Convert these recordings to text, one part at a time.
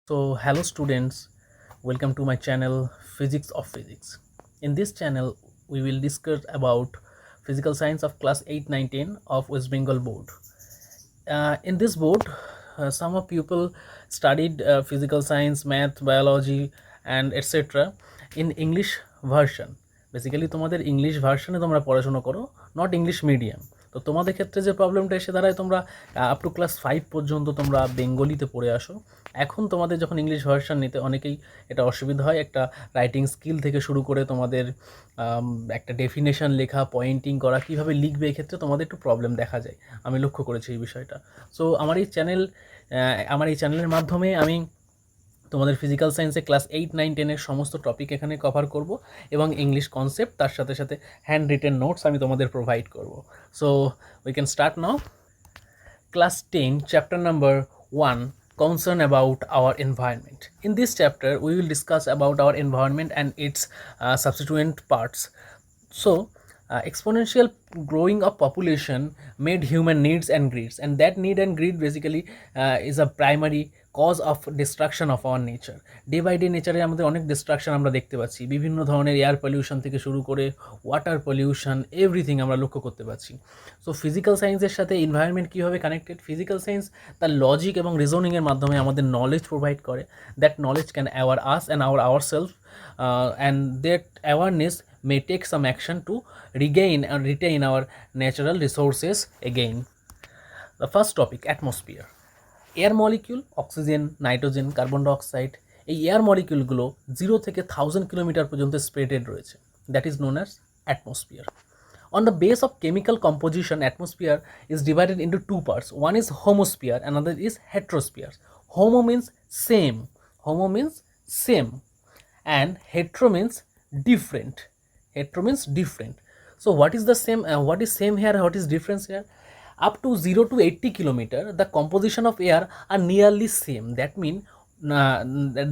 So, hello students, welcome to my channel Physics of Physics. In this channel, we will discuss about physical science of class 8, 9, 10 of West Bengal board. In this board, some of people studied physical science, math, biology, and etc. in English version. Basically তোমাদের English ভার্সনে তোমরা পড়াশোনা করো, not English medium. তো তোমাদের ক্ষেত্রে যে প্রবলেমটা এসে দাঁড়ায়, তোমরা আপ টু ক্লাস 5 পর্যন্ত তোমরা বেঙ্গলিতে পড়ে আসো। এখন তোমাদের যখন ইংলিশ ভার্সন নিতে অনেকেই এটা অসুবিধা হয়, একটা রাইটিং স্কিল থেকে শুরু করে তোমাদের একটা ডেফিনেশন লেখা, পয়েন্টিং করা, কীভাবে লিখবে, এক্ষেত্রে তোমাদের একটু প্রবলেম দেখা যায়। আমি লক্ষ্য করেছি এই বিষয়টা। সো আমার এই চ্যানেলের মাধ্যমে আমি তোমাদের ফিজিক্যাল সায়েন্সে ক্লাস 8, 9, 10 সমস্ত টপিক এখানে কভার করব এবং ইংলিশ কনসেপ্ট তার সাথে সাথে হ্যান্ড রিটেন নোটস আমি তোমাদের প্রোভাইড করব। So we can start now. Class 10, chapter number 1, concern about our environment. In this chapter, we will discuss about our environment and its subsequent parts. So, exponential growing of population made human needs and greeds, and that need and greed basically is a primary cause of destruction of our nature. Day by day নেচারে আমাদের অনেক distraction আমরা দেখতে পাচ্ছি, বিভিন্ন ধরনের air pollution থেকে শুরু করে ওয়াটার পলিউশন, এভরিথিং আমরা লক্ষ্য করতে পারছি। সো ফিজিক্যাল সায়েন্সের সাথে এনভায়রনমেন্ট কীভাবে কানেক্টেড, ফিজিক্যাল সায়েন্স তার লজিক এবং রিজনিংয়ের মাধ্যমে আমাদের নলেজ প্রোভাইড করে। That knowledge can aware us and our self and that awareness may take some action to regain and retain our natural resources again. The first topic, atmosphere. Air molecule, oxygen, nitrogen, carbon dioxide, এই air মলিকিউলগুলো 0 থেকে 1000 kilometre পর্যন্ত spreaded রয়েছে। That is known as atmosphere. On the base of chemical composition, atmosphere is divided into two parts. One is homosphere, another is heterosphere. Homo means same, and hetero means different. So what is the same? What is same here? What is difference here? Up to 0 to 80 kilometer, the composition of air are nearly same. That means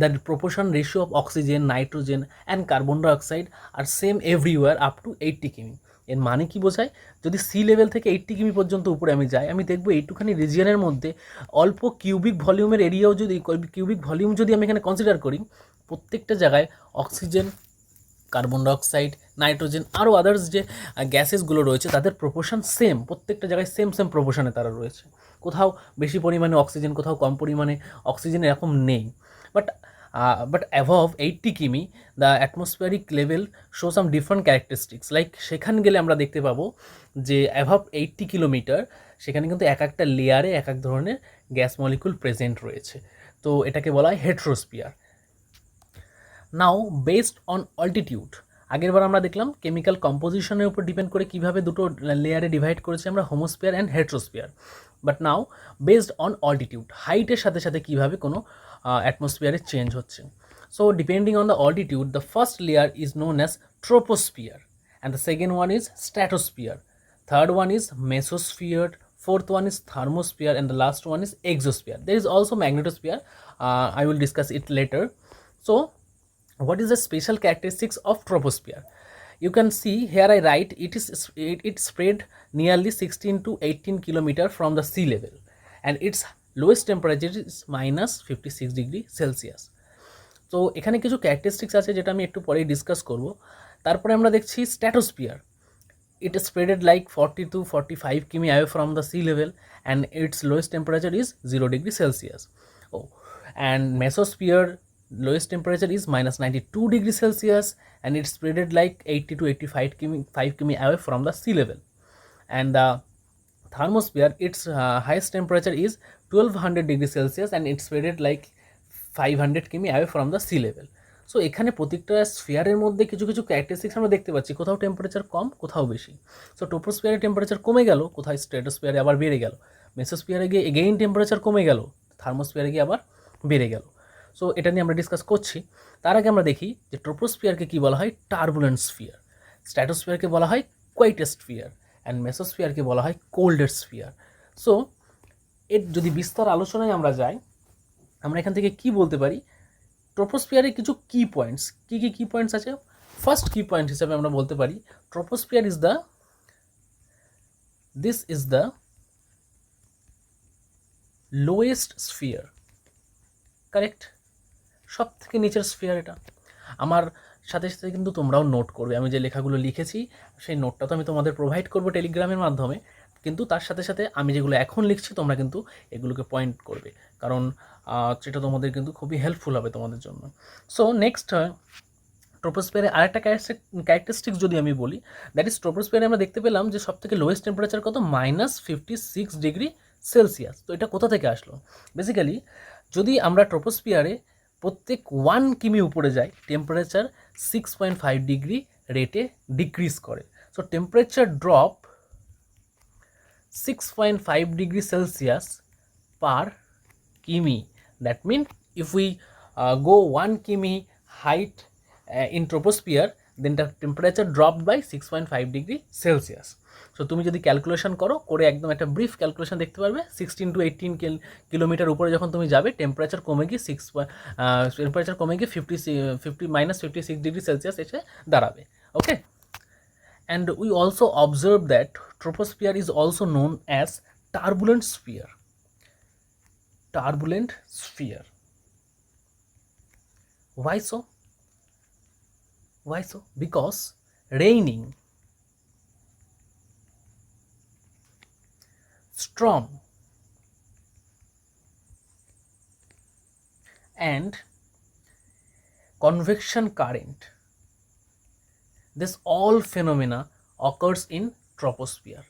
the proportion ratio of oxygen, nitrogen, and carbon dioxide are same everywhere up to 80 কিমি। এর মানে কি বোঝায়? যদি sea level থেকে 80 কিমি পর্যন্ত উপরে আমি যাই, আমি দেখবো এইটুখানি রিজিয়নের মধ্যে অল্প কিউবিক ভলিউমের এরিয়াও যদি কিউবিক ভলিউম যদি আমি এখানে কনসিডার করি, প্রত্যেকটা জায়গায় অক্সিজেন, কার্বন ডাইঅক্সাইড, নাইট্রোজেন, আরও আদার্স যে গ্যাসেসগুলো রয়েছে তাদের প্রপোর্শন সেম, প্রত্যেকটা জায়গায় সেম প্রপোর্শনে তারা রয়েছে। কোথাও বেশি পরিমাণে অক্সিজেন, কোথাও কম পরিমাণে অক্সিজেন, এরকম নেই। বাট অ্যাভভ 80 কিমি the atmospheric level show some different characteristics. Like সেখানে গেলে আমরা দেখতে পাবো যে অ্যাভভ 80 কিলোমিটার সেখানে কিন্তু এক একটা লেয়ারে এক এক ধরনের গ্যাস মলিকুল প্রেজেন্ট রয়েছে। তো এটাকে বলা হয় হেট্রোস্ফিয়ার। নাও বেসড অন অল্টিটিউড, আগেরবার আমরা দেখলাম কেমিক্যাল কম্পোজিশনের উপর ডিপেন্ড করে কীভাবে দুটো লেয়ারে ডিভাইড করেছি আমরা, homosphere and heterosphere. But now based on altitude, হাইটের সাথে সাথে কীভাবে কোনো অ্যাটমসফিয়ারে চেঞ্জ হচ্ছে। So depending on the altitude, the first layer is known as troposphere, and the second one is stratosphere, third one is mesosphere, fourth one is thermosphere, and the last one is exosphere. There is also magnetosphere. I will discuss it later. So what is the special characteristics of troposphere? You can see here I write it spread nearly 16 to 18 kilometer from the sea level, and its lowest temperature is minus 56 degree Celsius. তো এখানে কিছু characteristics আছে যেটা আমি একটু পরেই discuss করব। তারপরে আমরা দেখছি stratosphere. It is spreaded like 40 to 45 km away from the sea level, and its lowest temperature is 0 degree Celsius. Oh, and mesosphere, lowest temperature is minus 92 degree Celsius, and it's spreaded like 80 to 85 km away from the sea level. And the thermosphere, its highest temperature is 1200 degree Celsius, and it's spreaded like 500 km away from the sea level. So এখানে প্রত্যেকটা স্ফিয়ারের মধ্যে কিছু কিছু characteristics আমরা দেখতে পাচ্ছি, কোথাও temperature কম, কোথাও বেশি। সো ট্রোপোস্ফিয়ারে টেম্পারেচার কমে গেল, কোথায় স্ট্র্যাটোস্ফিয়ারে আবার বেড়ে গেল, মেসোস্ফিয়ারে গিয়ে এগেইন টেম্পারেচার কমে গেল, থার্মোস্ফিয়ারে গিয়ে আবার বেড়ে গেল। সো এটা নিয়ে আমরা ডিসকাস করছি। তার আগে আমরা দেখি যে ট্রোপোস্ফিয়ারকে কী বলা হয়, টার্বুলেন্ট স্ফিয়ার, স্ট্র্যাটোস্ফিয়ারকে বলা হয় কোয়াইটেস্ট স্ফিয়ার, অ্যান্ড মেসোস্ফিয়ারকে বলা হয় কোল্ডেস্ট স্ফিয়ার। সো এর যদি বিস্তার আলোচনায় আমরা যাই, আমরা এখান থেকে কি বলতে পারি, ট্রোপোস্ফিয়ারে কিছু কি পয়েন্টস, কি পয়েন্টস আছে। ফার্স্ট কি পয়েন্ট হিসেবে আমরা বলতে পারি troposphere is the lowest sphere, correct. সব থেকে নিচের স্ফিয়ার এটা। আমার সাথে সাথে কিন্তু তোমরাও নোট করবে, আমি যে লেখাগুলো লিখেছি সেই নোটটা তো আমি তোমাদের প্রোভাইড করবো টেলিগ্রামের মাধ্যমে, কিন্তু তার সাথে সাথে আমি যেগুলো এখন লিখছি তোমরা কিন্তু এগুলোকে পয়েন্ট করবে, কারণ সেটা তোমাদের কিন্তু খুবই হেল্পফুল হবে তোমাদের জন্য। সো নেক্সট ট্রোপোস্ফিয়ারে আরেকটা ক্যারেক্টারিস্টিক্স যদি আমি বলি, দ্যাট ইজ ট্রোপোস্ফিয়ারে আমরা দেখতে পেলাম যে সব থেকে লোয়েস্ট টেম্পারেচার কত, -56°C। তো এটা কোথা থেকে আসলো? বেসিক্যালি যদি আমরা ট্রোপোস্ফিয়ারে প্রত্যেক 1 কিমি উপরে যাই, টেম্পারেচার 6.5 ডিগ্রি রেটে ডিক্রিজ করে। So temperature drop 6.5°C per কিমি। That means if we go 1 কিমি height in troposphere, then the temperature dropped by 6.5°C. So তুমি যদি ক্যালকুলেশন করে একদম একটা ব্রিফ ক্যালকুলেশন দেখতে পারবে, 16 to 18 কিলোমিটার উপরে যখন তুমি যাবে টেম্পারেচার কমে গিয়ে 56°C এসে দাঁড়াবে। ওকে, and we also observe that troposphere is also known as turbulent sphere. Turbulent sphere. Why so? Why so? Because raining, storm, and convection current, this all phenomena occurs in troposphere.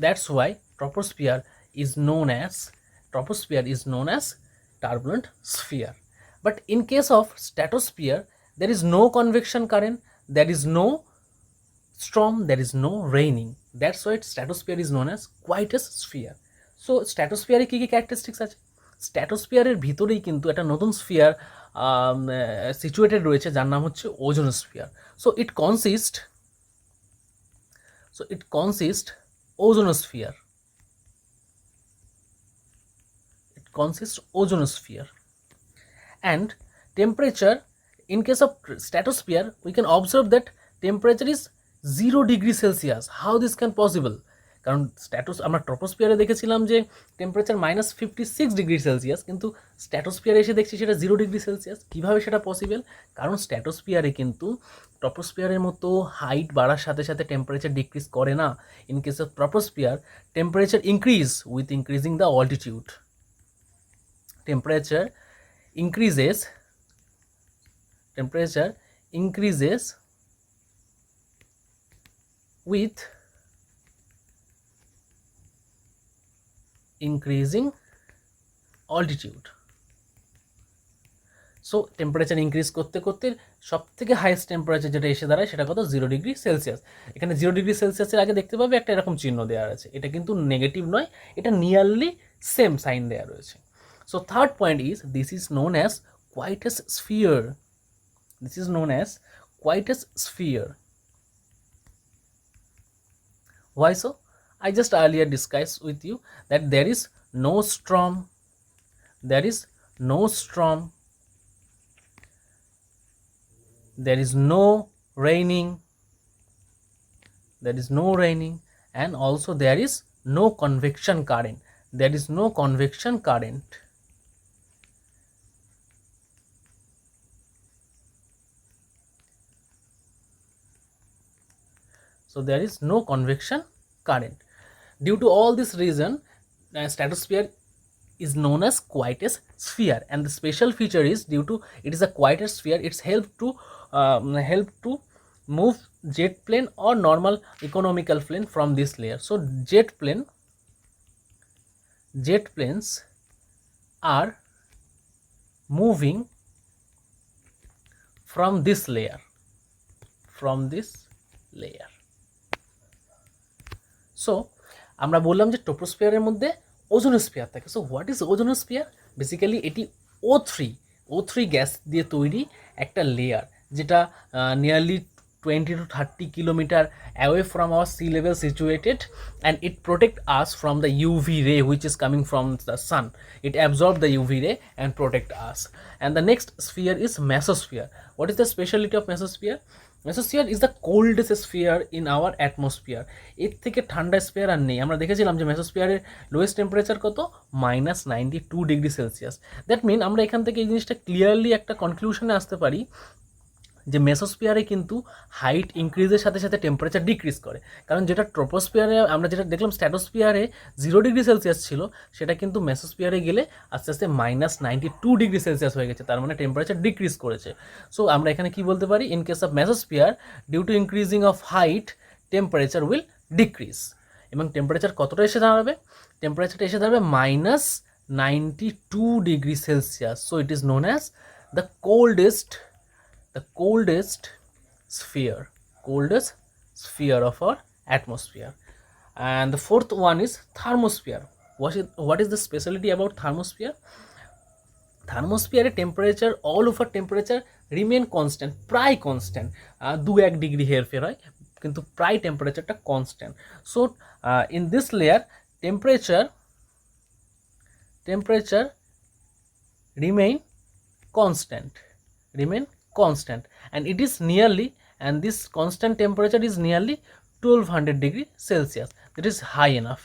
That's why troposphere is known as turbulent sphere. But in case of stratosphere, there is no convection current, there is no storm, there is no raining. That's why stratosphere is known as quietest sphere. So stratosphere কি কি characteristics আছে? স্ট্র্যাটোস্ফিয়ারের ভিতরেই কিন্তু একটা নতুন sphere situated রয়েছে যার নাম হচ্ছে ozonosphere. So it consist ozonosphere, and temperature, in case of stratosphere we can observe that temperature is 0°C. How this can possible? কারণ আমরা ট্রপোস্ফিয়ারে দেখেছিলাম যে টেম্পারেচার -56°C, কিন্তু স্ট্র্যাটোস্ফিয়ারে এসে দেখছি সেটা 0°C। কীভাবে সেটা পসিবল? কারণ স্ট্র্যাটোস্ফিয়ারে কিন্তু ট্রপোস্ফিয়ারের মতো হাইট বাড়ার সাথে সাথে টেম্পারেচার ডিক্রিজ করে না। In case of troposphere temperature increase with increasing the altitude. Temperature increases with increasing altitude. So temperature increase করতে করতে সব থেকে হাইয়েস্ট টেম্পারেচার যেটা এসে দাঁড়ায় সেটা কত, 0°C। এখানে 0°C আগে দেখতে পাবে একটা এরকম চিহ্ন দেওয়া আছে, এটা কিন্তু নেগেটিভ নয়, এটা নিয়ারলি সেম সাইন দেওয়া রয়েছে। So third point is, this is known as quietest sphere. Why so? I just earlier discussed with you that there is no storm, there is no raining, and also there is no convection current. So there is no convection current. Due to all this reason, stratosphere is known as quietest sphere, and the special feature is, due to it is a quietest sphere, it's help to move jet plane or normal economical plane from this layer. So jet planes are moving from this layer. So আমরা বললাম যে ট্রপোস্ফিয়ারের মধ্যে ozonosphere থাকে। So what is ozonosphere? Basically এটি O3 gas দিয়ে তৈরি একটা layer, যেটা nearly 20 to 30 kilometer away from our sea level situated, and it protect us from the UV ray which is coming from the sun. It absorb the UV ray and protect us. And the next sphere is mesosphere. What is the speciality of mesosphere? Mesosphere is the coldest sphere in our atmosphere. এর থেকে ঠান্ডা sphere আর নেই। আমরা দেখেছিলাম যে মেসোস্ফিয়ারের lowest temperature কত, -92°C। That mean আমরা এখান থেকে এই জিনিসটা ক্লিয়ারলি একটা কনক্লুশনে আসতে পারি যে মেসোস্ফিয়ারে কিন্তু হাইট ইনক্রিজের সাথে সাথে টেম্পারেচার ডিক্রিজ করে। কারণ যেটা ট্রোপোস্ফিয়ারে আমরা যেটা দেখলাম স্ট্র্যাটোস্ফিয়ারে 0°C ছিল, সেটা কিন্তু মেসোস্ফিয়ারে গেলে আস্তে আস্তে -92°C হয়ে গেছে, তার মানে টেম্পারেচার ডিক্রিজ করেছে। সো আমরা এখানে কি বলতে পারি, in case of mesosphere due to increasing of height temperature will decrease. এবং টেম্পারেচার কতটা এসে দাঁড়াবে, টেম্পারেচারটা এসে দাঁড়াবে -92°C। So it is known as the coldest sphere of our atmosphere. And the fourth one is thermosphere. What is the specialty about thermosphere? থার্মোস্ফিয়ারের temperature, all over temperature remain constant, প্রায় constant. 2-1 degree হেরফের হয়, কিন্তু প্রায় টেম্পারেচারটা constant. So in this layer temperature remain constant, and it is nearly, and this constant temperature is nearly 1200°C. That is high enough,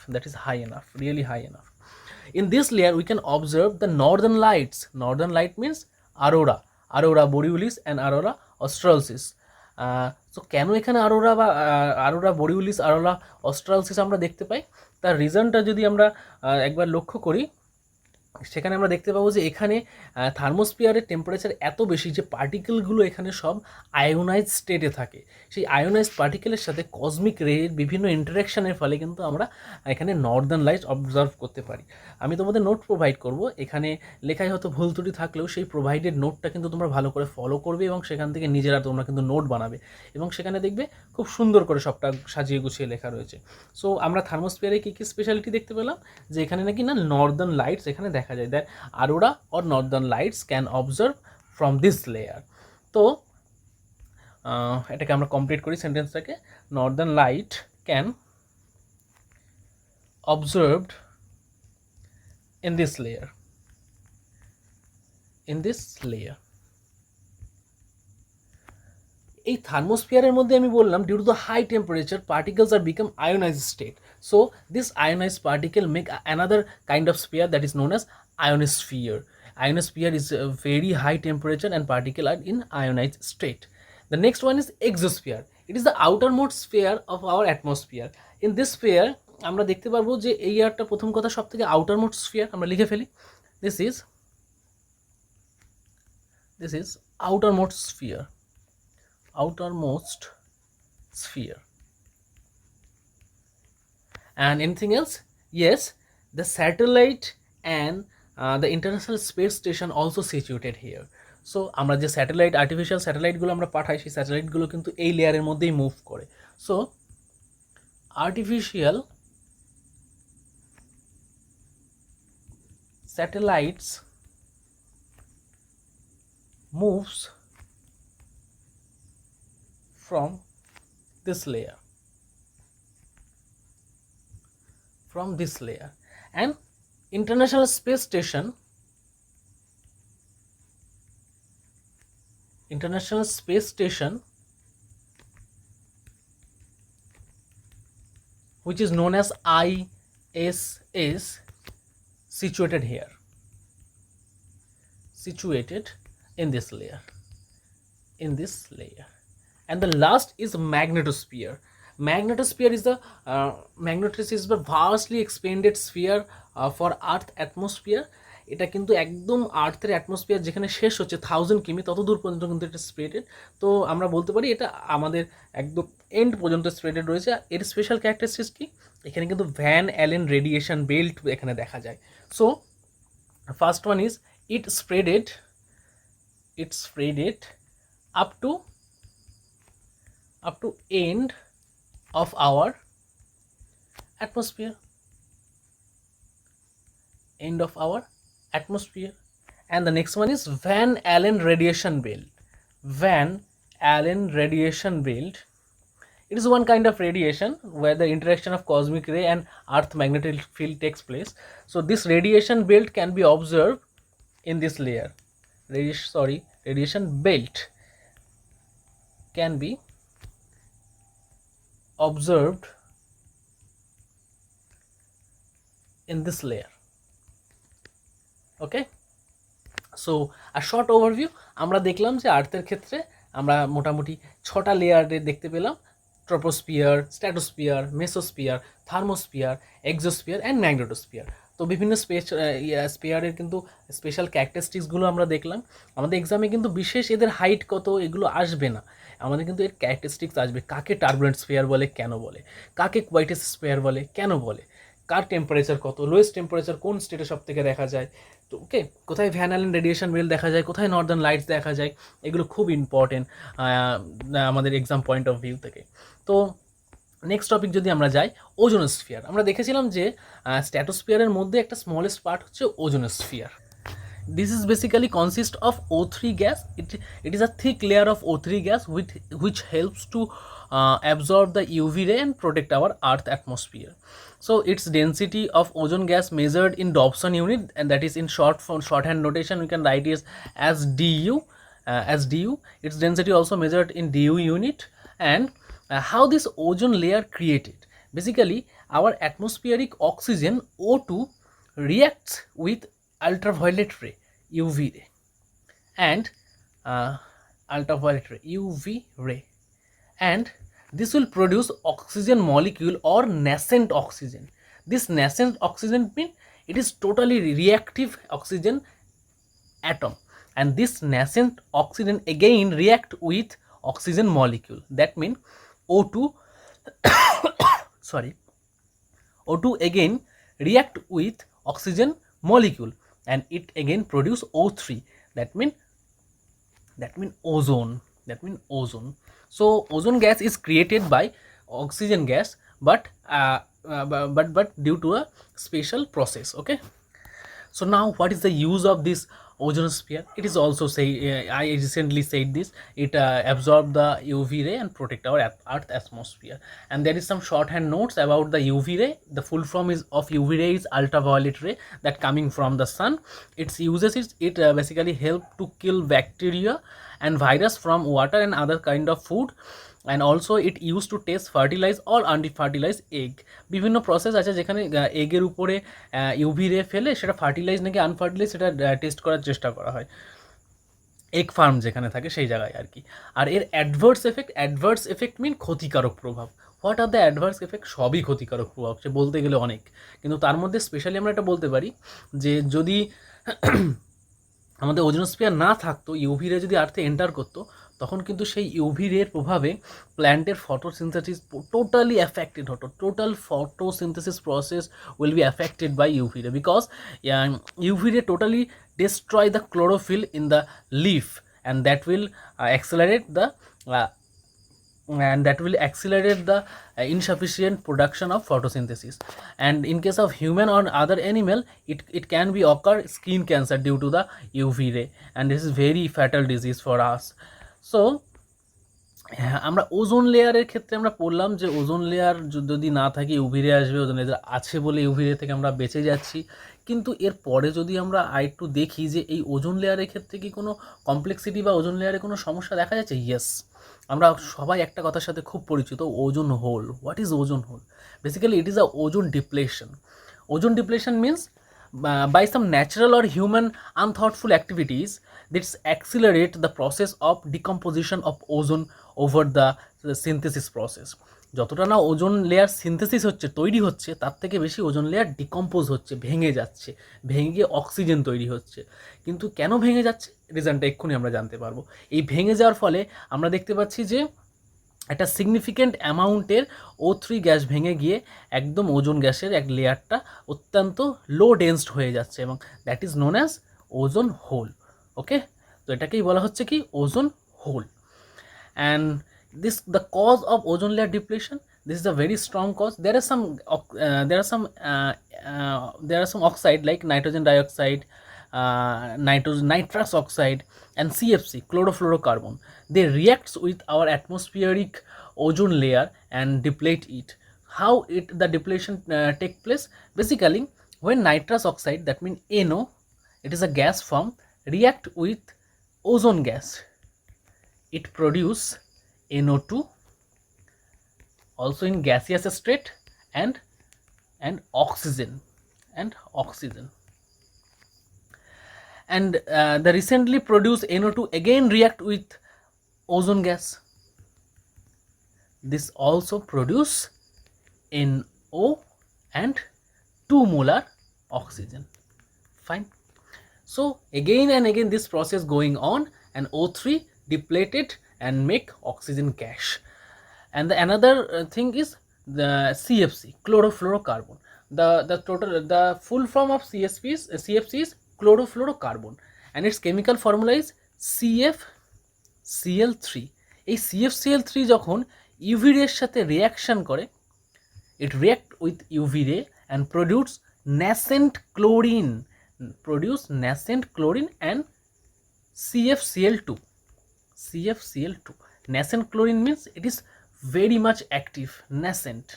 really high enough. In this layer we can observe the northern lights. Northern light means aurora borealis and aurora australis. So কেন এখানে আরোরা বোরিওলিস, আরোরা অস্ট্রালসিস আমরা দেখতে পাই, তার রিজনটা যদি আমরা একবার লক্ষ্য করি, সেখানে আমরা দেখতে পাবো যে এখানে থার্মোস্ফিয়ারের টেম্পারেচার এত বেশি যে পার্টিকেলগুলো এখানে সব আয়োনাইজ স্টেটে থাকে। সেই আয়োনাইজ পার্টিকেলের সাথে কসমিক রের বিভিন্ন ইন্টারাকশানের ফলে কিন্তু আমরা এখানে নর্দার্ন লাইটস অবজার্ভ করতে পারি। আমি তোমাদের নোট প্রোভাইড করব, এখানে লেখায় হয়তো ভুল ত্রুটি থাকলেও সেই প্রোভাইডেড নোটটা কিন্তু তোমরা ভালো করে ফলো করবে এবং সেখান থেকে নিজেরা তোমরা কিন্তু নোট বানাবে, এবং সেখানে দেখবে খুব সুন্দর করে সবটা সাজিয়ে গুছিয়ে লেখা রয়েছে। সো আমরা থার্মোস্ফিয়ারে কী কী স্পেশালিটি দেখতে পেলাম, যে এখানে নাকি না নর্দার্ন লাইটস এখানে দেখা যায়, that aurora or northern lights can observe from this layer. তো এটাকে আমরা কমপ্লিট করি সেন্টেন্সটাকে, northern light can observed in this layer, এই থার্মোস্ফিয়ারের মধ্যে আমি বললাম due to the high temperature particles are become ionised state. So this ionised particle make another kind of sphere that is known as ionosphere. Ionosphere is a very high temperature and particle are in ionized state. The next one is exosphere. It is the outermost sphere of our atmosphere. In this sphere আমরা দেখতে পারবো যে এই ইয়ারটা প্রথম কথা সব থেকে outermost sphere, আমরা লিখে ফেলি, this is outermost sphere. And anything else? Yes, the satellite and the International Space Station also situated here. So আমরা যে স্যাটেলাইট, আর্টিফিশিয়াল স্যাটেলাইটগুলো আমরা পাঠাই, সেই স্যাটেলাইটগুলো কিন্তু এই লেয়ারের মধ্যেই মুভ করে। So artificial satellites moves from this layer, and International Space Station which is known as ISS situated in this layer. And the last is magnetosphere. Magnetosphere is the vastly expanded sphere for Earth atmosphere. এটা কিন্তু একদম আর্থের atmosphere যেখানে শেষ হচ্ছে 1000 কিমি তত দূর পর্যন্ত কিন্তু এটা স্প্রেডেড। তো আমরা বলতে পারি এটা আমাদের একদম এন্ড পর্যন্ত স্প্রেডেড রয়েছে। এর স্পেশাল ক্যারেক্টারিস্টিক্স কি, এখানে কিন্তু ভ্যান অ্যালেন রেডিয়েশন বেল্ট এখানে দেখা যায়। So first one is it spreaded up to end of our atmosphere, and the next one is Van Allen radiation belt. It is one kind of radiation where the interaction of cosmic ray and earth magnetic field takes place. So this radiation belt can be observed in this layer. Radiation belt can be observed in this layer. Okay, so a short overview, আমরা দেখলাম যে আর্থের ক্ষেত্রে আমরা মোটামুটি 6টা লেয়ারে দেখতে পেলাম: troposphere, stratosphere, mesosphere, thermosphere, exosphere and magnetosphere. তো বিভিন্ন স্পেয়ারের কিন্তু স্পেশাল ক্যারেক্টারিস্টিক্সগুলো আমরা দেখলাম। আমাদের এক্সামে কিন্তু বিশেষ এদের হাইট কত এগুলো আসবে না, আমাদের কিন্তু এর ক্যারেক্টারিস্টিক্স আসবে। কাকে টার্বুলেন্ট স্পেয়ার বলে, কেন বলে, কাকে কোয়াইটেস্ট স্পেয়ার বলে, কেন বলে, কার টেম্পারেচার কত, লোয়েস্ট টেম্পারেচার কোন স্টেটে সব থেকে দেখা যায়, তো ওকে, কোথায় ভ্যান অ্যালেন রেডিয়েশন বেল্ট দেখা যায়, কোথায় নর্দার্ন লাইটস দেখা যায়, এগুলো খুব ইম্পর্টেন্ট আমাদের এক্সাম পয়েন্ট অফ ভিউ থেকে। তো নেক্সট টপিক যদি আমরা যাই, ওজোনোস্ফিয়ার। আমরা দেখেছিলাম যে স্ট্র্যাটোস্ফিয়ারের মধ্যে একটা স্মলেস্ট পার্ট হচ্ছে ozonosphere. This is basically consist of O3 gas. It is a thick layer of O3 gas which helps to absorb the UV ray and protect our Earth atmosphere. So its density of ozone gas measured in Dobson unit, and that is in shorthand notation we can write it as DU. Its density also measured in DU unit. And how this ozone layer created? Basically, our atmospheric oxygen O2 reacts with ultraviolet ray, UV ray, and ultraviolet ray, UV ray, and this will produce oxygen molecule or nascent oxygen. This nascent oxygen means it is totally reactive oxygen atom, and this nascent oxygen again react with oxygen molecule. That means O2 sorry, O2 again react with oxygen molecule and it again produce O3. That mean ozone. So ozone gas is created by oxygen gas, but due to a special process. Okay, so now what is the use of this ozonosphere? It is also I recently said this, it absorb the UV ray and protect our Earth atmosphere. And there is some shorthand notes about the UV ray. The full form is of UV ray is ultraviolet ray that coming from the sun. Its uses is it basically help to kill bacteria and virus from water and other kind of food, and also it used to test fertilize or unfertilized egg. বিভিন্ন process আছে যেখানে এগের উপরে UV রে ফেলে সেটা fertilise নাকি আনফার্টিলাইজ সেটা test করার চেষ্টা করা হয়, এগ ফার্ম যেখানে থাকে সেই জায়গায় আর কি। আর এর অ্যাডভার্স এফেক্ট মিন ক্ষতিকারক প্রভাব। What are the adverse effect? সবই ক্ষতিকারক প্রভাব, সে বলতে গেলে অনেক, কিন্তু তার মধ্যে স্পেশালি আমরা এটা বলতে পারি যে যদি আমাদের ওজোনোস্ফিয়ার না থাকতো, ইউভি রে যদি আর্থে এন্টার করতো, তখন কিন্তু সেই ইউভি রের প্রভাবে প্ল্যান্টের ফটোসিনথেসিস টোটালি অ্যাফেক্টেড হতো। Total photosynthesis process will be affected by UV ray, because UV ray totally destroy the chlorophyll in the leaf, and that will accelerate the insufficient production of photosynthesis. And in case of human or other animal, it can be occur skin cancer due to the UV ray, and this is very fatal disease for us. So আমরা ozone লেয়ারের ক্ষেত্রে আমরা পড়লাম যে ozone layer যদি না থাকে UV রে আসবে, ওজোন লেয়ার আছে বলে ইউভি রে থেকে আমরা বেঁচে যাচ্ছি। কিন্তু এর পরে যদি আমরা আরেকটু দেখি যে এই ওজোন লেয়ারের ক্ষেত্রে কি কোনো কমপ্লেক্সিটি বা ওজোন লেয়ারে কোনো সমস্যা দেখা যাচ্ছে? ইয়েস, আমরা সবাই একটা কথার সাথে খুব পরিচিত, ozone hole. What is ozone hole? Basically it is a ozone depletion. Ozone depletion means by some natural or human unthoughtful activities that accelerate the process of decomposition of ozone over the synthesis process. যতটা না ozone layer synthesis হচ্ছে, তৈরি হচ্ছে, তার থেকে বেশি ozone layer decompose হচ্ছে, ভেঙে যাচ্ছে, ভেঙে গিয়ে অক্সিজেন তৈরি হচ্ছে। কিন্তু কেন ভেঙে যাচ্ছে রিজনটা এক্ষুনি আমরা জানতে পারবো। এই ভেঙে যাওয়ার ফলে আমরা দেখতে পাচ্ছি যে একটা সিগনিফিক্যান্ট অ্যামাউন্টের O3 গ্যাস ভেঙে গিয়ে একদম ওজোন গ্যাসের এক লেয়ারটা অত্যন্ত লো ডেন্সড হয়ে যাচ্ছে, এবং that is known as ozone hole. Okay, তো এটাকেই বলা হচ্ছে কি ozone hole. And the cause of ozone layer depletion, this is a very strong cause. There are some oxide like nitrogen dioxide, nitrous oxide, and CFC, chlorofluorocarbon. They reacts with our atmospheric ozone layer and deplete it. How the depletion take place? Basically, when nitrous oxide, that means NO, it is a gas form, react with ozone gas, it produce NO2 also in gaseous state, and oxygen, and the recently produced NO2 again react with ozone gas. This also produce NO and 2 molar oxygen. Fine. So again and again this process going on, and O3 depleted and make oxygen gas. And the another thing is the CFC, chlorofluorocarbon. The full form of CFC is chlorofluorocarbon, and its chemical formula is CFCl3. এই CFCl3 যখন UV রে সাথে reaction করে, it react with UV ray and produce nascent chlorine and CFCl2. Nascent chlorine means it is very much active. Nascent,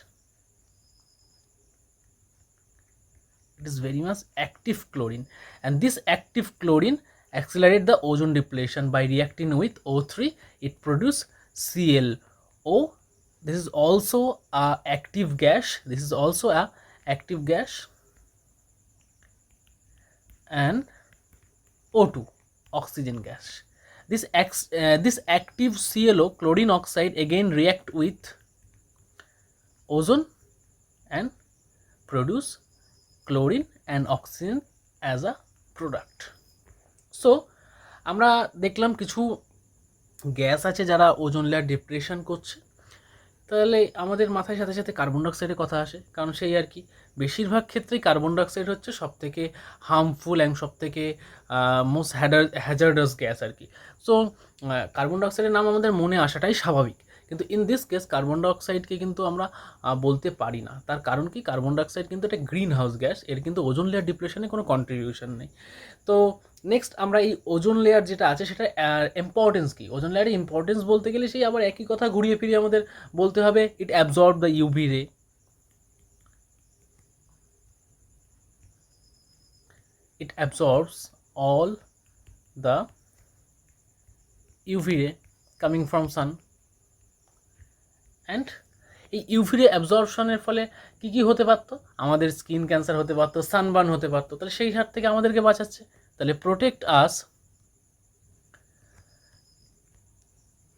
it is very much active chlorine, and this active chlorine accelerate the ozone depletion by reacting with O3. It produce ClO. This is also a active gas. And O2, oxygen gas. This active ClO, chlorine oxide, again react with ozone and produce chlorine and oxygen as a product. So আমরা দেখলাম কিছু gas আছে যারা ozone layer depression করছে। তাহলে আমাদের মাথায় সাথে সাথে কার্বন ডাইঅক্সাইডের কথা আসে, কারণ সেই আর কি বেশিরভাগ ক্ষেত্রেই কার্বন ডাইঅক্সাইড হচ্ছে সবথেকে হার্মফুল অ্যান্ড সবথেকে মোস্ট হ্যাজার্ডাস গ্যাস আর কি। সো কার্বন ডাইঅক্সাইডের নাম আমাদের মনে আসাটাই স্বাভাবিক, কিন্তু ইন দিস কেস কার্বন ডাইঅক্সাইডকে কিন্তু আমরা বলতে পারি না। তার কারণ কি, কার্বন ডাইঅক্সাইড কিন্তু একটা গ্রিন হাউস গ্যাস, এর কিন্তু ওজোন লেয়ার ডিপ্রেশনে কোনো কন্ট্রিবিউশন নেই। তো নেক্সট আমরা এই ওজোন লেয়ার যেটা আছে সেটা ইম্পর্টেন্স কি, ওজোন লেয়ারের ইম্পর্টেন্স বলতে গেলে সেই আবার একই কথা ঘুরিয়ে ফিরিয়ে আমাদের বলতে হবে, ইট অ্যাবজর্ব দ্য ইউভি রে, it absorbs all the UV ray coming from sun, and এই ইউভি রে অ্যাবজর্পশনের ফলে কি কি হতে পারতো, আমাদের স্কিন ক্যান্সার হতে পারতো, সানবার্ন হতে পারতো। তাহলে সেই হাত থেকে আমাদেরকে বাঁচাচ্ছে। তাহলে protect us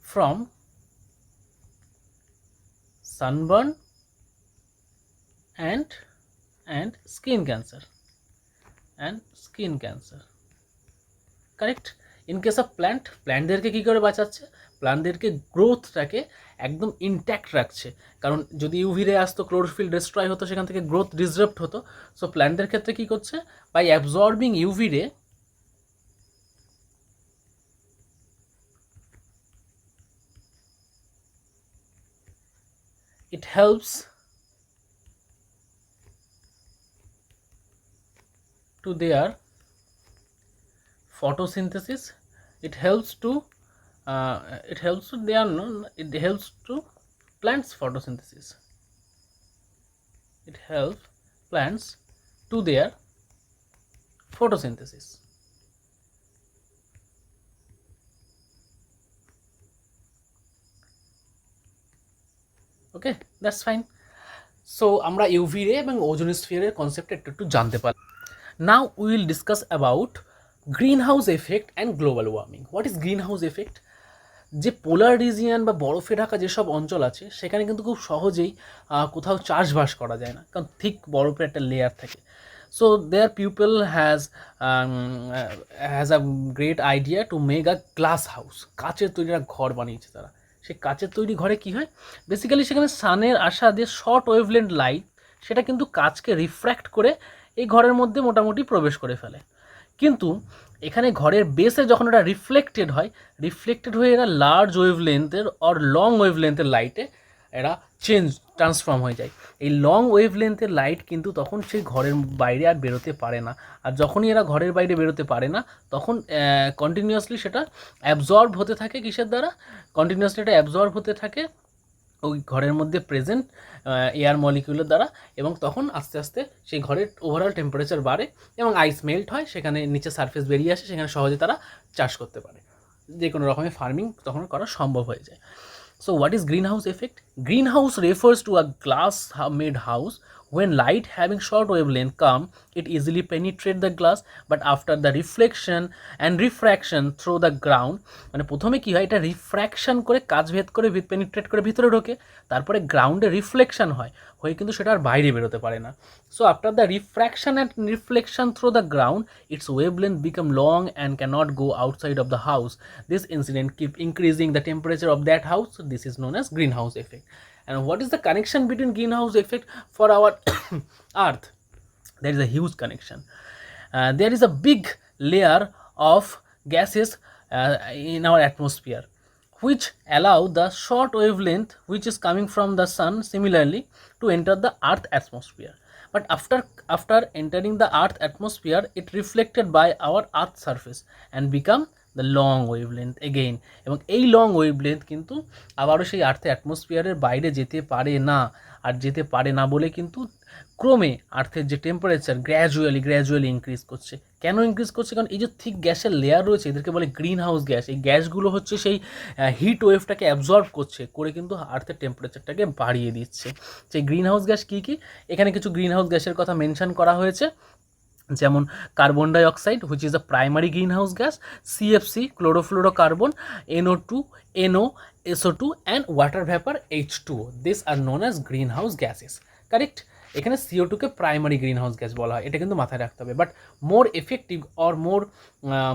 from sunburn and skin cancer. Correct. In case of প্ল্যান্টদেরকে কী করে বাঁচাচ্ছে, প্ল্যান্টদেরকে গ্রোথটাকে একদম ইনট্যাক্ট রাখছে, কারণ যদি ইউভি রে আসতো ক্লোরোফিল ডিস্ট্রয় হতো, সেখান থেকে গ্রোথ ডিসরাপ্ট হতো। সো প্ল্যান্টদের ক্ষেত্রে কী করছে, বাই অ্যাবজর্বিং ইউভি রে it helps to their photosynthesis, it helps to plants photosynthesis, it helps plants to their photosynthesis. Okay, that's fine. So আমরা ইউভি রে এবং ওজোনোস্ফিয়ারের কনসেপ্ট একটু জানতে পারলাম। Now we will discuss about green house effect and global warming. What is green house effect? যে পোলার region বা বরফে ঢাকা যেসব অঞ্চল আছে সেখানে কিন্তু খুব সহজেই কোথাও চাষবাস করা যায় না, কারণ ঠিক বরফের একটা লেয়ার থাকে। So there people has a great idea to make a glass house. কাচের তৈরি একটা ঘর বানিয়েছে তারা। সেই কাচের তৈরি ঘরে কি হয়, বেসিক্যালি সেখানে সানের আসা দিয়ে শর্ট ওয়েভলেন্থ লাইট সেটা কিন্তু কাচকে রিফ্র্যাক্ট করে এই ঘরের মধ্যে মোটামুটি প্রবেশ করে ফেলে। কিন্তু এখানে ঘরের বেসে যখন এটা রিফ্লেক্টেড হয়ে এরা লার্জ ওয়েভলেন্থের অর লং ওয়েভলেন্থের লাইটে এরা ট্রান্সফর্ম হয়ে যায়। এই লং ওয়েভলেন্থের লাইট কিন্তু তখন সেই ঘরের বাইরে আর বেরোতে পারে না, আর যখনই এরা ঘরের বাইরে বেরোতে পারে না তখন কন্টিনিউয়াসলি সেটা অ্যাবজর্ব হতে থাকে। কিসের দ্বারা? কন্টিনিউয়াসলি এটা অ্যাবজর্ব হতে থাকে ওই ঘরের মধ্যে প্রেজেন্ট এয়ার মলিকিউলের দ্বারা, এবং তখন আস্তে আস্তে সেই ঘরের ওভারঅল টেম্পারেচার বাড়ে এবং আইস মেল্ট হয়, সেখানে নিচে সারফেস বেরিয়ে আসে, সেখানে সহজে তারা চাষ করতে পারে, যে কোনো রকমের ফার্মিং তখন করা সম্ভব হয়ে যায়। So, what is greenhouse effect? Greenhouse refers to a glass made house. When light having short wavelength come, it easily penetrate the glass, but after the reflection and refraction through the ground, মানে প্রথমে কি হয়, এটা refraction করে কাচ ভেদ করে penetrate করে ভিতরে ঢোকে, তারপরে গ্রাউন্ডে রিফ্লেকশন হয়, হয়ে কিন্তু সেটা আর বাইরে বেরোতে পারে না। So after the refraction and reflection through the ground, its wavelength become long and can't go outside of the house. This incident keep increasing the temperature of that house. This is known as greenhouse effect. And what is the connection between greenhouse effect for our earth? There is a huge connection. There is a big layer of gases in our atmosphere which allow the short wavelength which is coming from the sun similarly to enter the earth atmosphere. But after entering the earth atmosphere, it reflected by our earth surface and become the long wavelength again, এবং এই long wavelength কিন্তু আবারও সেই আর্থের অ্যাটমসফিয়ারের বাইরে যেতে পারে না। আর যেতে পারে না বলে কিন্তু ক্রমে আর্থের যে টেম্পারেচার গ্র্যাজুয়ালি ইনক্রিজ করছে। কেন ইনক্রিজ করছে? কারণ এই যে থিক গ্যাসের লেয়ার রয়েছে, এদেরকে বলে গ্রিন হাউস গ্যাস। এই গ্যাসগুলো হচ্ছে সেই হিট ওয়েভটাকে অ্যাবজর্ব করছে, করে কিন্তু আর্থের টেম্পারেচারটাকে বাড়িয়ে দিচ্ছে। সেই গ্রিন হাউস গ্যাস কী কী? এখানে কিছু গ্রিন হাউস গ্যাসের কথা মেনশন করা হয়েছে, যেমন carbon dioxide which is a primary greenhouse gas, CFC chlorofluorocarbon, NO2, NO, SO2 and water vapour H2O। This are known as green house gases. Correct? এখানে CO2কে primary greenhouse gas বলা হয়, এটা কিন্তু মাথায় রাখতে হবে। But more effective or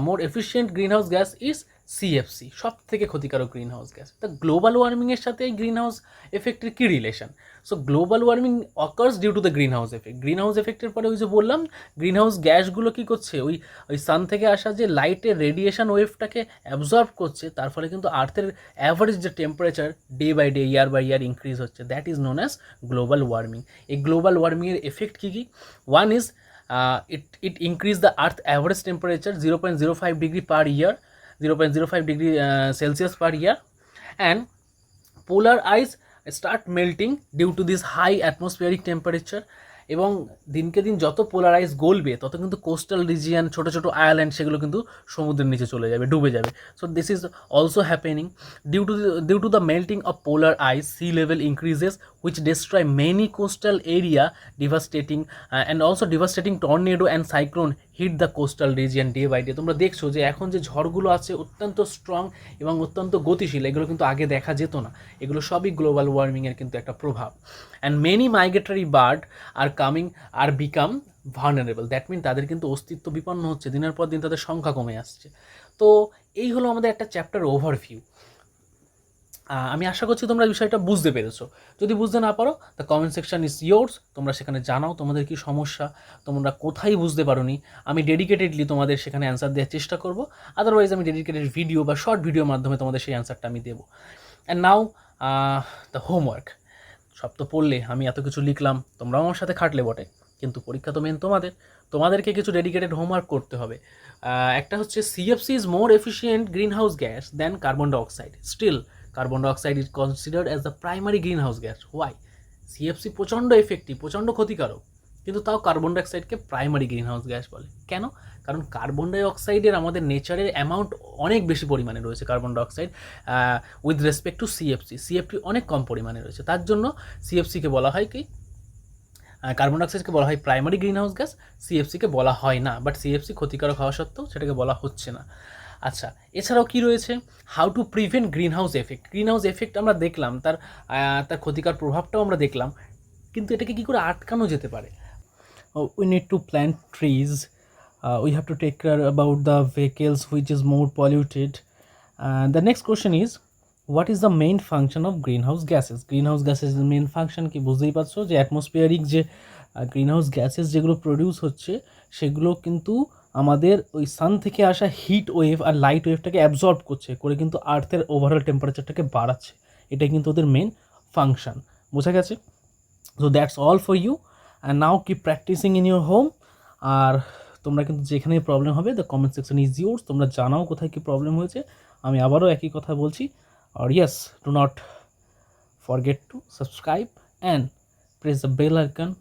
more efficient greenhouse gas is CFC, সব থেকে ক্ষতিকারক গ্রিন হাউস গ্যাস। তা গ্লোবাল ওয়ার্মিংয়ের সাথে এই green house এফেক্টের key relation? So global warming occurs due to the greenhouse effect. Greenhouse এফেক্টের পরে ওই যে বললাম, গ্রিন হাউস গ্যাসগুলো কী করছে, ওই সান থেকে আসা যে লাইটের রেডিয়েশন ওয়েভটাকে অ্যাবজর্ব করছে, তার ফলে কিন্তু আর্থের অ্যাভারেজ যে temperature day by day, year by year increase হচ্ছে। That is known as global warming. এই গ্লোবাল ওয়ার্মিংয়ের এফেক্ট কী কী? One is it increase the earth average temperature 0.05 degree per year, 0.05 degree Celsius per year, and polar ice start melting due to this high atmospheric temperature। এবং দিনকে দিন যত পোলার আইস গলবে, তত কিন্তু কোস্টাল রিজিয়ান, ছোটো ছোটো আইল্যান্ড, সেগুলো কিন্তু সমুদ্রের নিচে চলে যাবে, ডুবে যাবে। So this is also happening due to the melting of polar ice, sea level increases which destroy many coastal area, devastating and also devastating tornado and cyclone hit the coastal region day by day। তোমরা দেখছো যে এখন যে ঝড়গুলো আছে অত্যন্ত strong এবং অত্যন্ত গতিশীল, এগুলো কিন্তু আগে দেখা যেত না। এগুলো সবই গ্লোবাল ওয়ার্মিংয়ের কিন্তু একটা প্রভাব। And many migratory bird are become vulnerable, that mean তাদের কিন্তু অস্তিত্ব বিপন্ন হচ্ছে, দিনের পর দিন তাদের সংখ্যা কমে আসছে। তো এই হলো আমাদের একটা চ্যাপ্টার ওভারভিউ। আমি আশা করছি তোমরা বিষয়টা বুঝতে পেরেছো। যদি বুঝতে না পারো, the comment section is yours. তোমরা সেখানে জানাও তোমাদের কি সমস্যা, তোমরা কোথায় বুঝতে পারোনি। আমি ডেডিকেটেডলি তোমাদের সেখানে অ্যান্সার দেওয়ার চেষ্টা করব। আদারওয়াইজ আমি ডেডিকেটেড ভিডিও বা শর্ট ভিডিওর মাধ্যমে তোমাদের সেই অ্যান্সারটা আমি দেবো। And now the homework. সব তো পড়লে, আমি এত কিছু লিখলাম, তোমরাও আমার সাথে খাটলে বটে, কিন্তু পরীক্ষা তো মেন তোমাদেরকে কিছু ডেডিকেটেড হোমওয়ার্ক করতে হবে। একটা হচ্ছে CFC is more efficient greenhouse gas than carbon dioxide. Still carbon dioxide is considered as the primary greenhouse gas. Why? CFC প্রচণ্ড এফেক্টিভ, প্রচণ্ড ক্ষতিকারক, কিন্তু তাও কার্বন ডাইঅক্সাইডকে প্রাইমারি গ্রিন হাউস গ্যাস বলে। কেন? কারণ কার্বন ডাইঅক্সাইডের আমাদের নেচারের অ্যামাউন্ট অনেক বেশি পরিমাণে রয়েছে। Carbon dioxide with respect to CFC অনেক কম পরিমাণে রয়েছে। তার জন্য CFCকে বলা হয় কি, কার্বন ডাইঅক্সাইডকে বলা হয় প্রাইমারি গ্রিন হাউস গ্যাস, CFCকে বলা হয় না। বাট CFC ক্ষতিকারক হওয়া সত্ত্বেও সেটাকে বলা হচ্ছে না। আচ্ছা, এছাড়াও কি রয়েছে? How to prevent green house effect. Greenhouse effect আমরা দেখলাম, তার ক্ষতিকর প্রভাবটাও আমরা দেখলাম, কিন্তু এটাকে কী করে আটকানো যেতে পারে? We need to plant trees, we have to take care about the vehicles which is more polluted. The next question is, what is the main function of green house gases? Green house gases main function কি বুঝতেই পারছো, যে atmospheric যে green house gases যেগুলো produce হচ্ছে, সেগুলো কিন্তু আমাদের ওই সান থেকে আসা হিট ওয়েভ আর লাইট ওয়েভটাকে অ্যাবজর্ব করে কিন্তু আর্থের ওভারঅল টেম্পারেচারটাকে বাড়াচ্ছে। এটাই কিন্তু ওদের মেন ফাংশন। বোঝা গেছে? So that's all for you, and now keep practising in your home. আর তোমরা কিন্তু যেখানে প্রবলেম হবে, the comment section is yours. তোমরা জানাও কোথায় কী প্রবলেম হয়েছে। আমি আবারও একই কথা বলছি, আর yes, do not forget to subscribe and press the bell icon,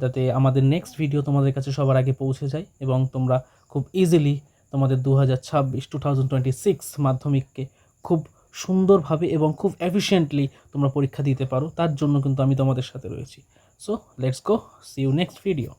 যাতে আমাদের নেক্সট ভিডিও তোমাদের কাছে সবার আগে পৌঁছে যায় এবং তোমরা খুব ইজিলি তোমাদের 2026 মাধ্যমিককে খুব সুন্দরভাবে এবং খুব এফিশিয়েন্টলি তোমরা পরীক্ষা দিতে পারো, তার জন্য কিন্তু আমি তোমাদের সাথে রয়েছি। So let's go, see you next video.